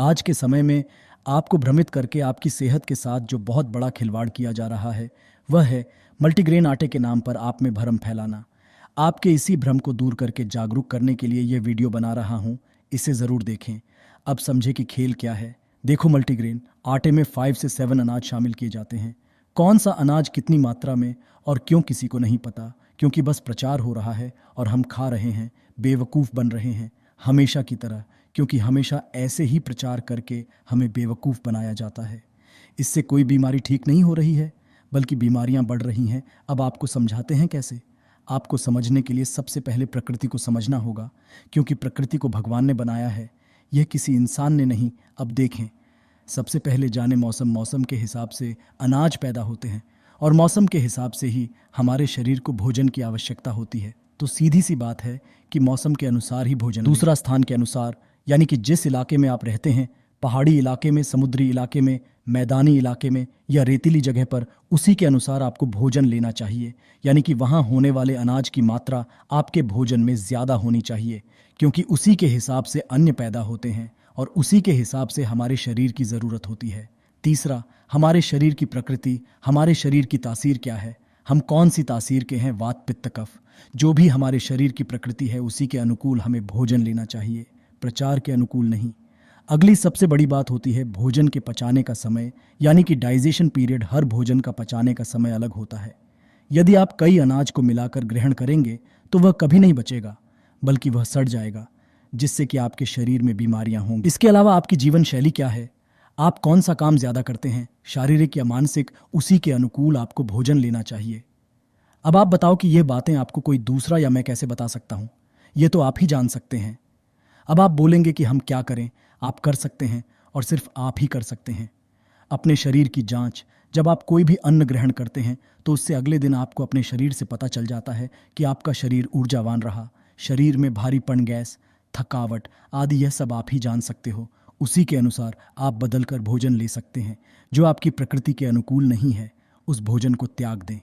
आज के समय में आपको भ्रमित करके आपकी सेहत के साथ जो बहुत बड़ा खिलवाड़ किया जा रहा है वह है मल्टीग्रेन आटे के नाम पर आप में भ्रम फैलाना। आपके इसी भ्रम को दूर करके जागरूक करने के लिए यह वीडियो बना रहा हूं। इसे ज़रूर देखें। अब समझे कि खेल क्या है। देखो, मल्टीग्रेन आटे में 5 से 7 अनाज शामिल किए जाते हैं। कौन सा अनाज कितनी मात्रा में और क्यों, किसी को नहीं पता, क्योंकि बस प्रचार हो रहा है और हम खा रहे हैं, बेवकूफ़ बन रहे हैं हमेशा की तरह, क्योंकि हमेशा ऐसे ही प्रचार करके हमें बेवकूफ़ बनाया जाता है। इससे कोई बीमारी ठीक नहीं हो रही है, बल्कि बीमारियां बढ़ रही हैं। अब आपको समझाते हैं कैसे। आपको समझने के लिए सबसे पहले प्रकृति को समझना होगा, क्योंकि प्रकृति को भगवान ने बनाया है, यह किसी इंसान ने नहीं। अब देखें, सबसे पहले जाने मौसम के हिसाब से अनाज पैदा होते हैं और मौसम के हिसाब से ही हमारे शरीर को भोजन की आवश्यकता होती है। तो सीधी सी बात है कि मौसम के अनुसार ही भोजन। दूसरा, स्थान के अनुसार, यानी कि जिस इलाके में आप रहते हैं, पहाड़ी इलाके में, समुद्री इलाके में, मैदानी इलाके में या रेतीली जगह पर, उसी के अनुसार आपको भोजन लेना चाहिए। यानी कि वहाँ होने वाले अनाज की मात्रा आपके भोजन में ज़्यादा होनी चाहिए, क्योंकि उसी के हिसाब से अन्न पैदा होते हैं और उसी के हिसाब से हमारे शरीर की ज़रूरत होती है। तीसरा, हमारे शरीर की प्रकृति, हमारे शरीर की तासीर क्या है, हम कौन सी तासीर के हैं, वात पित्त कफ। जो भी हमारे शरीर की प्रकृति है उसी के अनुकूल हमें भोजन लेना चाहिए, प्रचार के अनुकूल नहीं। अगली सबसे बड़ी बात होती है भोजन के पचाने का समय, यानी कि डाइजेशन पीरियड। हर भोजन का पचाने का समय अलग होता है। यदि आप कई अनाज को मिलाकर ग्रहण करेंगे तो वह कभी नहीं बचेगा, बल्कि वह सड़ जाएगा, जिससे कि आपके शरीर में बीमारियां होंगी। इसके अलावा आपकी जीवन शैली क्या है, आप कौन सा काम ज़्यादा करते हैं, शारीरिक या मानसिक, उसी के अनुकूल आपको भोजन लेना चाहिए। अब आप बताओ कि ये बातें आपको कोई दूसरा या मैं कैसे बता सकता हूँ। ये तो आप ही जान सकते हैं। अब आप बोलेंगे कि हम क्या करें। आप कर सकते हैं और सिर्फ आप ही कर सकते हैं। अपने शरीर की जांच। जब आप कोई भी अन्न ग्रहण करते हैं तो उससे अगले दिन आपको अपने शरीर से पता चल जाता है कि आपका शरीर ऊर्जावान रहा। शरीर में भारीपन, गैस, थकावट आदि, यह सब आप ही जान सकते हो। उसी के अनुसार आप बदल कर भोजन ले सकते हैं। जो आपकी प्रकृति के अनुकूल नहीं है, उस भोजन को त्याग दें।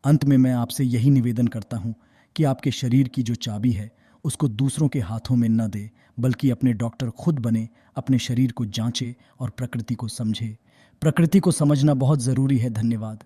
अंत में मैं आपसे यही निवेदन करता हूँ कि आपके शरीर की जो चाबी है उसको दूसरों के हाथों में न दे, बल्कि अपने डॉक्टर खुद बने, अपने शरीर को जांचे और प्रकृति को समझे। प्रकृति को समझना बहुत ज़रूरी है। धन्यवाद।